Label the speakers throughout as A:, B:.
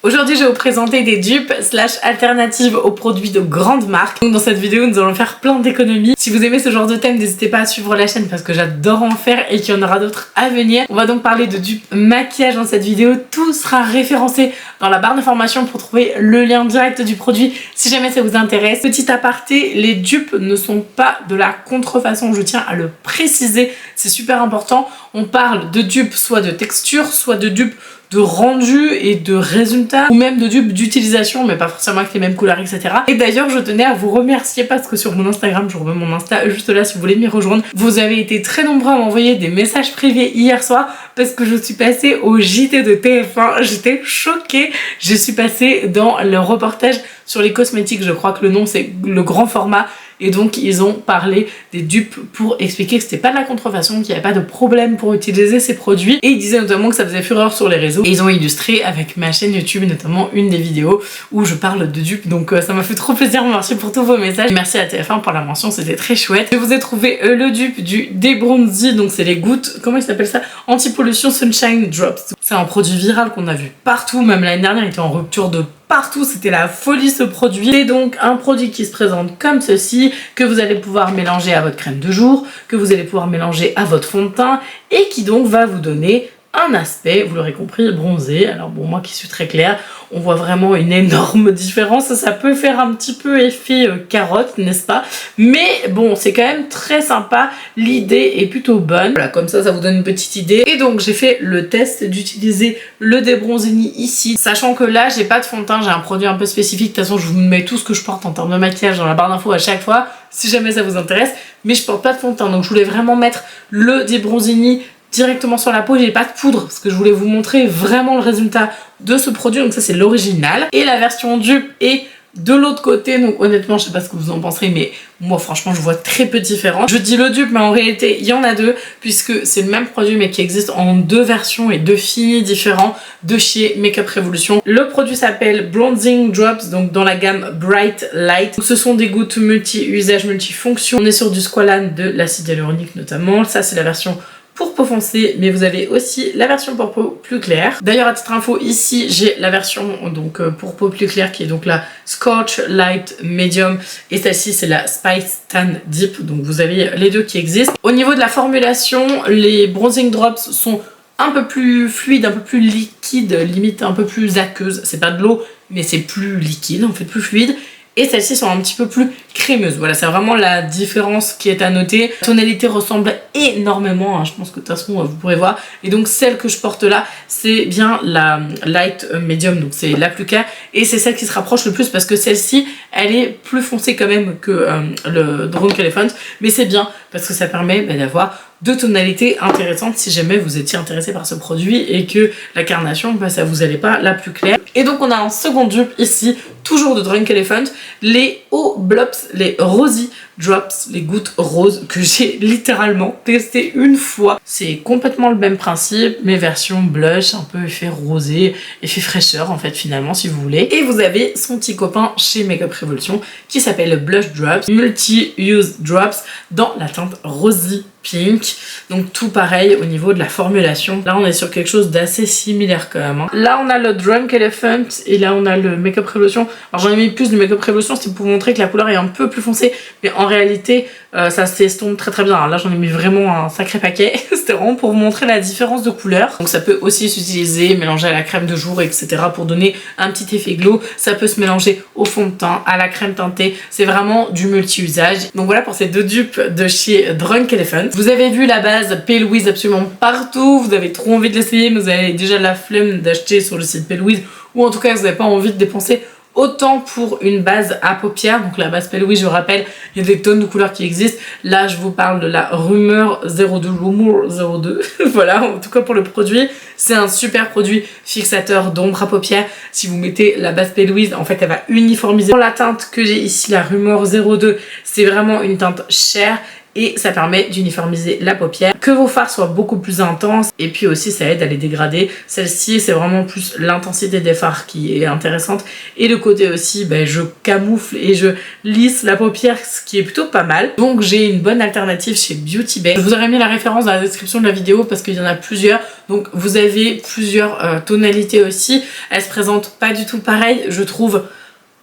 A: Aujourd'hui je vais vous présenter des dupes slash alternatives aux produits de grandes marques. Donc dans cette vidéo nous allons faire plein d'économies. Si vous aimez ce genre de thème, n'hésitez pas à suivre la chaîne parce que j'adore en faire et qu'il y en aura d'autres à venir. On va donc parler de dupes maquillage dans cette vidéo. Tout sera référencé dans la barre d'information pour trouver le lien direct du produit si jamais ça vous intéresse. Petit aparté, les dupes ne sont pas de la contrefaçon, je tiens à le préciser, c'est super important. On parle de dupes soit de texture, soit de dupes de rendu et de résultats, ou même de dupes d'utilisation, mais pas forcément avec les mêmes couleurs, etc. Et d'ailleurs, je tenais à vous remercier parce que sur mon Instagram, je remets mon Insta juste là si vous voulez m'y rejoindre, vous avez été très nombreux à m'envoyer des messages privés hier soir parce que je suis passée au JT de TF1. J'étais choquée. Je suis passée dans le reportage sur les cosmétiques, je crois que le nom c'est le grand format. Et donc ils ont parlé des dupes pour expliquer que c'était pas de la contrefaçon, qu'il n'y avait pas de problème pour utiliser ces produits. Et ils disaient notamment que ça faisait fureur sur les réseaux. Et ils ont illustré avec ma chaîne YouTube notamment une des vidéos où je parle de dupes. Donc ça m'a fait trop plaisir, merci pour tous vos messages. Merci à TF1 pour la mention, c'était très chouette. Je vous ai trouvé le dupe du Debronzi, donc c'est les gouttes, comment il s'appelle ça, Anti-pollution Sunshine Drops. C'est un produit viral qu'on a vu partout, même l'année dernière il était en rupture de partout, c'était la folie ce produit. C'est donc un produit qui se présente comme ceci, que vous allez pouvoir mélanger à votre crème de jour, que vous allez pouvoir mélanger à votre fond de teint et qui donc va vous donner un aspect, vous l'aurez compris, bronzé. Alors bon, moi qui suis très claire, on voit vraiment une énorme différence. Ça peut faire un petit peu effet carotte, n'est-ce pas? Mais bon, c'est quand même très sympa. L'idée est plutôt bonne. Voilà, comme ça vous donne une petite idée. Et donc, j'ai fait le test d'utiliser le Debronzini ici. Sachant que là, j'ai pas de fond de teint, j'ai un produit un peu spécifique. De toute façon, je vous mets tout ce que je porte en termes de maquillage dans la barre d'infos à chaque fois, si jamais ça vous intéresse. Mais je porte pas de fond de teint, donc je voulais vraiment mettre le Debronzini directement sur la peau. J'ai pas de poudre parce que je voulais vous montrer vraiment le résultat de ce produit. Donc ça c'est l'original et la version dupe est de l'autre côté. Donc honnêtement je sais pas ce que vous en penserez, mais moi franchement je vois très peu de différence. Je dis le dupe mais en réalité il y en a deux puisque c'est le même produit mais qui existe en deux versions et deux finis différents de chez Makeup Revolution. Le produit s'appelle Bronzing Drops, donc dans la gamme Bright Light. Donc, ce sont des gouttes multi-usage, multifonction. On est sur du squalane, de l'acide hyaluronique notamment. Ça c'est la version pour peau foncée, mais vous avez aussi la version pour peau plus claire. D'ailleurs à titre info, ici j'ai la version donc pour peau plus claire qui est donc la Scorch Light Medium et celle-ci c'est la Spice Tan Deep, donc vous avez les deux qui existent. Au niveau de la formulation, les Bronzing Drops sont un peu plus fluides, un peu plus liquides, limite un peu plus aqueuses. C'est pas de l'eau mais c'est plus liquide, en fait plus fluide. Et celles-ci sont un petit peu plus crémeuses. Voilà, c'est vraiment la différence qui est à noter. La tonalité ressemble énormément, hein, je pense que de toute façon vous pourrez voir. Et donc celle que je porte là, c'est bien la Light Medium, donc c'est la plus claire. Et c'est celle qui se rapproche le plus parce que celle-ci, elle est plus foncée quand même que le Drunk Elephant. Mais c'est bien parce que ça permet d'avoir deux tonalités intéressantes si jamais vous étiez intéressé par ce produit et que la carnation, ça vous allait pas la plus claire. Et donc on a un second dupe ici, toujours de Drunk Elephant, les O-Blops, les Rosy Drops, les gouttes roses que j'ai littéralement testé une fois. C'est complètement le même principe, mais version blush, un peu effet rosé, effet fraîcheur en fait finalement si vous voulez. Et vous avez son petit copain chez Makeup Revolution qui s'appelle Blush Drops, Multi-Use Drops dans la teinte Rosy Pink. Donc tout pareil au niveau de la formulation. Là on est sur quelque chose d'assez similaire quand même, hein. Là on a le Drunk Elephant et là on a le Makeup Revolution. Alors j'en ai mis plus du Makeup Revolution, c'est pour vous montrer que la couleur est un peu plus foncée, mais en réalité ça s'estompe très bien. Alors là j'en ai mis vraiment un sacré paquet. C'était vraiment pour vous montrer la différence de couleur. Donc ça peut aussi s'utiliser, mélanger à la crème de jour, etc. pour donner un petit effet glow. Ça peut se mélanger au fond de teint, à la crème teintée. C'est vraiment du multi-usage. Donc voilà pour ces deux dupes de chez Drunk Elephant. Vous avez vu la base P. Louise absolument partout. Vous avez trop envie de l'essayer, mais vous avez déjà la flemme d'acheter sur le site P. Louise, ou en tout cas vous n'avez pas envie de dépenser autant pour une base à paupières. Donc la base P. Louise, je rappelle, il y a des tonnes de couleurs qui existent. Là je vous parle de la Rumeur 02, Rumeur 02. Voilà, en tout cas pour le produit, c'est un super produit fixateur d'ombre à paupières. Si vous mettez la base P. Louise, en fait elle va uniformiser. Pour la teinte que j'ai ici, la Rumeur 02, c'est vraiment une teinte chère et ça permet d'uniformiser la paupière, que vos fards soient beaucoup plus intenses et puis aussi ça aide à les dégrader. Celle-ci c'est vraiment plus l'intensité des fards qui est intéressante et le côté aussi je camoufle et je lisse la paupière, ce qui est plutôt pas mal. Donc j'ai une bonne alternative chez Beauty Bay. Je vous aurais mis la référence dans la description de la vidéo parce qu'il y en a plusieurs, donc vous avez plusieurs tonalités aussi. Elle se présente pas du tout pareil, je trouve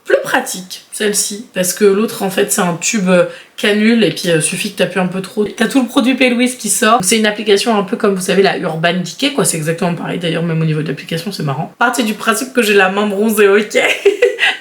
A: plus pratique celle-ci parce que l'autre en fait c'est un tube canule et puis suffit que t'appuies un peu trop. T'as tout le produit P. qui sort. C'est une application un peu comme vous savez la Urban Decay quoi, c'est exactement pareil d'ailleurs même au niveau de l'application, c'est marrant. Partez du principe que j'ai la main bronzée, ok.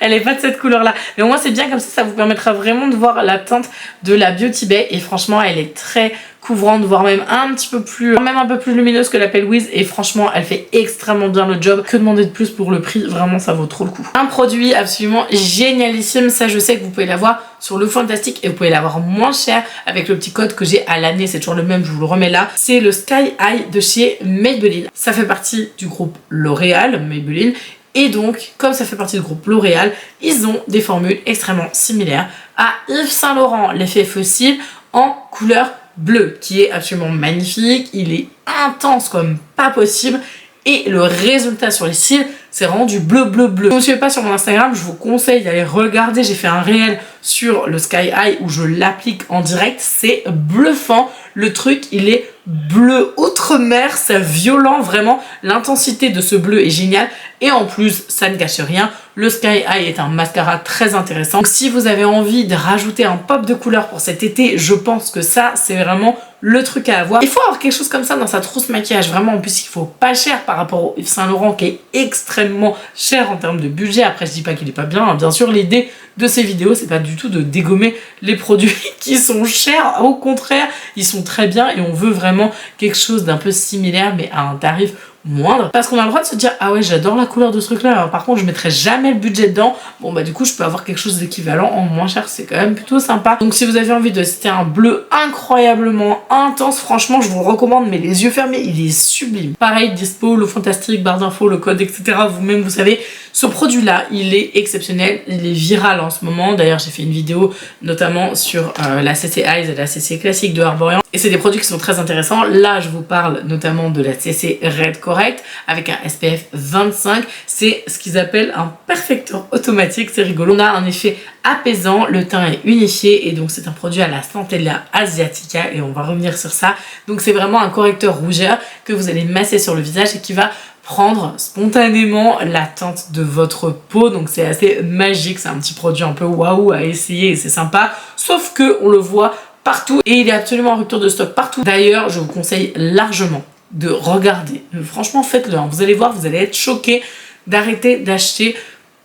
A: Elle est pas de cette couleur là, mais au moins c'est bien comme ça vous permettra vraiment de voir la teinte de la Beauty Bay et franchement elle est très couvrante, voire même un peu plus lumineuse que la P. et franchement elle fait extrêmement bien le job. Que demander de plus pour le prix, vraiment ça vaut trop le coup. Un produit absolument génialissime, ça je sais que vous pouvez l'avoir sur Le Fantastique et vous pouvez l'avoir moins cher avec le petit code que j'ai à l'année, c'est toujours le même, je vous le remets là. C'est le Sky High de chez Maybelline. Ça fait partie du groupe L'Oréal, Maybelline. Et donc, comme ça fait partie du groupe L'Oréal, ils ont des formules extrêmement similaires à Yves Saint Laurent, l'effet fossile en couleur bleue, qui est absolument magnifique. Il est intense comme pas possible. Et le résultat sur les cils, c'est vraiment du bleu. Si vous ne me suivez pas sur mon Instagram, je vous conseille d'aller regarder. J'ai fait un réel sur le Sky High où je l'applique en direct. C'est bluffant. Le truc, il est bleu outre-mer. C'est violent, vraiment. L'intensité de ce bleu est géniale. Et en plus, ça ne gâche rien. Le Sky High est un mascara très intéressant. Donc, si vous avez envie de rajouter un pop de couleur pour cet été, je pense que ça, c'est vraiment le truc à avoir. Il faut avoir quelque chose comme ça dans sa trousse maquillage. Vraiment, en plus, il faut pas cher par rapport au Yves Saint Laurent qui est extrêmement cher en termes de budget. Après, je dis pas qu'il est pas bien, hein. Bien sûr, l'idée de ces vidéos, c'est pas du tout de dégommer les produits qui sont chers. Au contraire, ils sont très bien et on veut vraiment quelque chose d'un peu similaire, mais à un tarif moindre, parce qu'on a le droit de se dire ah ouais j'adore la couleur de ce truc là, alors par contre je mettrai jamais le budget dedans. Bon du coup je peux avoir quelque chose d'équivalent en moins cher, c'est quand même plutôt sympa. Donc si vous avez envie de tester un bleu incroyablement intense, franchement je vous le recommande, mais les yeux fermés, il est sublime. Pareil, dispo, Le Fantastique, barre d'infos, le code etc, vous-même vous savez. Ce produit là il est exceptionnel, il est viral en ce moment. D'ailleurs j'ai fait une vidéo notamment sur la CC Eyes et la CC classique de Herborian et c'est des produits qui sont très intéressants. Là je vous parle notamment de la CC Red Correct avec un SPF 25. C'est ce qu'ils appellent un perfecteur automatique, c'est rigolo. On a un effet apaisant, le teint est unifié et donc c'est un produit à la Centella asiatica et on va revenir sur ça. Donc c'est vraiment un correcteur rougeur que vous allez masser sur le visage et qui va prendre spontanément la teinte de votre peau. Donc c'est assez magique, c'est un petit produit un peu waouh à essayer et c'est sympa. Sauf que on le voit partout et il est absolument en rupture de stock partout. D'ailleurs, je vous conseille largement de regarder. Franchement, faites-le. Hein. Vous allez voir, vous allez être choqués d'arrêter d'acheter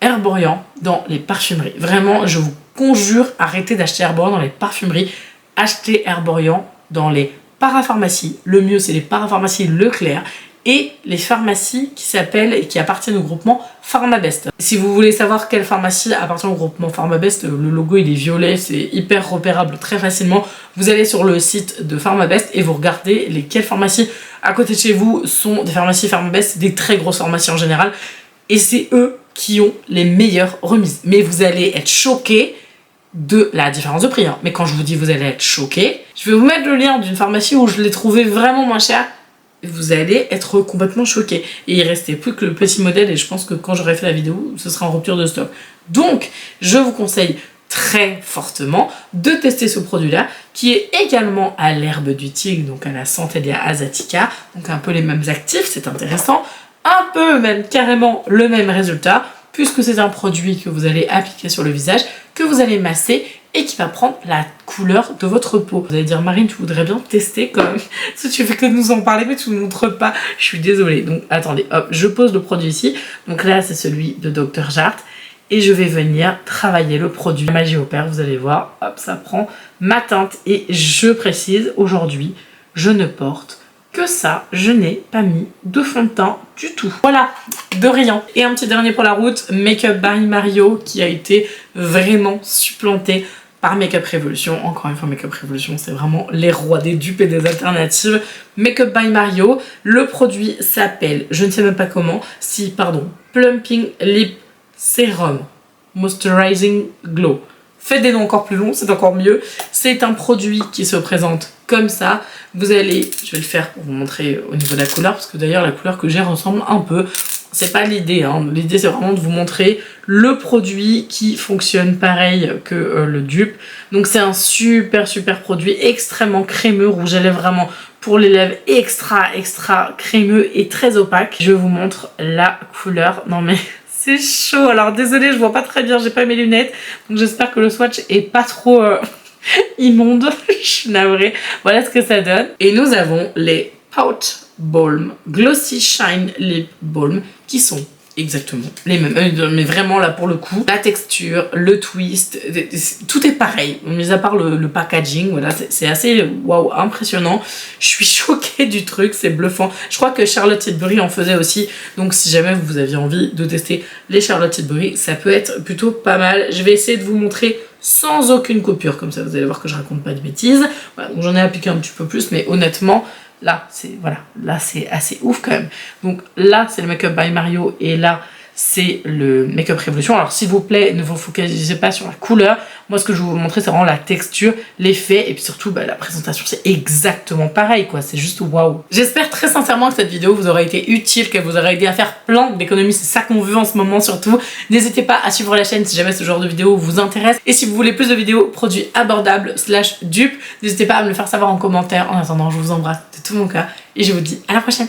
A: Herborian dans les parfumeries. Vraiment, je vous conjure, arrêtez d'acheter Herborian dans les parfumeries. Achetez Herborian dans les parapharmacies. Le mieux, c'est les parapharmacies Leclerc et les pharmacies qui s'appellent et qui appartiennent au groupement Pharmabest. Si vous voulez savoir quelle pharmacie appartient au groupement Pharmabest, le logo il est violet, c'est hyper repérable très facilement. Vous allez sur le site de Pharmabest et vous regardez lesquelles pharmacies à côté de chez vous sont des pharmacies Pharmabest, des très grosses pharmacies en général, et c'est eux qui ont les meilleures remises. Mais vous allez être choqués de la différence de prix. Hein. Mais quand je vous dis vous allez être choqués, je vais vous mettre le lien d'une pharmacie où je l'ai trouvé vraiment moins cher. Vous allez être complètement choqués. Et il restait plus que le petit modèle et je pense que quand j'aurai fait la vidéo, ce sera en rupture de stock. Donc, je vous conseille très fortement de tester ce produit-là qui est également à l'herbe du tigre, donc à la Centella asiatica, donc un peu les mêmes actifs, c'est intéressant, un peu même carrément le même résultat puisque c'est un produit que vous allez appliquer sur le visage, que vous allez masser et qui va prendre la couleur de votre peau. Vous allez dire Marine, tu voudrais bien tester quand même, si tu fais que nous en parler mais tu ne montres pas, je suis désolée. Donc attendez, hop, je pose le produit ici, donc là c'est celui de Dr. Jart. Et je vais venir travailler le produit Magie Opère, vous allez voir, hop, ça prend ma teinte. Et je précise, aujourd'hui, je ne porte que ça, je n'ai pas mis de fond de teint du tout. Voilà, de rien. Et un petit dernier pour la route, Make Up by Mario, qui a été vraiment supplanté par Make Up Revolution. Encore une fois, Make Up Revolution, c'est vraiment les rois des dupes et des alternatives. Make Up by Mario, le produit s'appelle, je ne sais même pas comment, Plumping Lip Serum Moisturizing Glow. faites des noms encore plus longs, c'est encore mieux. C'est un produit qui se présente comme ça. Vous allez, je vais le faire pour vous montrer au niveau de la couleur, parce que d'ailleurs la couleur que j'ai ressemble un peu. C'est pas l'idée, hein. L'idée c'est vraiment de vous montrer le produit qui fonctionne pareil que le dupe. Donc c'est un super produit, extrêmement crémeux, rouge à lèvres vraiment pour les lèvres, extra crémeux et très opaque. Je vous montre la couleur. Non mais c'est chaud, alors désolée je vois pas très bien, j'ai pas mes lunettes, donc j'espère que le swatch est pas trop immonde. Je suis navrée. Voilà ce que ça donne. Et nous avons les Pout Balm Glossy Shine Lip Balm qui sont exactement les mêmes, mais vraiment là pour le coup, la texture, le twist, tout est pareil, mis à part le packaging. Voilà, c'est assez waouh, impressionnant. Je suis choquée du truc, c'est bluffant. Je crois que Charlotte Tilbury en faisait aussi, donc si jamais vous aviez envie de tester les Charlotte Tilbury, ça peut être plutôt pas mal. Je vais essayer de vous montrer sans aucune coupure, comme ça vous allez voir que je raconte pas de bêtises. Voilà, donc j'en ai appliqué un petit peu plus, mais honnêtement là c'est voilà, là c'est assez ouf quand même. Donc là c'est le Make Up by Mario et là c'est le Make Up Revolution. Alors s'il vous plaît, ne vous focalisez pas sur la couleur. Moi ce que je vais vous montrer c'est vraiment la texture, l'effet et puis surtout la présentation. C'est exactement pareil quoi, c'est juste waouh. J'espère très sincèrement que cette vidéo vous aura été utile, qu'elle vous aura aidé à faire plein d'économies. C'est ça qu'on veut en ce moment surtout. N'hésitez pas à suivre la chaîne si jamais ce genre de vidéo vous intéresse. Et si vous voulez plus de vidéos produits abordables / dupes, n'hésitez pas à me le faire savoir en commentaire. En attendant, je vous embrasse de tout mon cœur et je vous dis à la prochaine.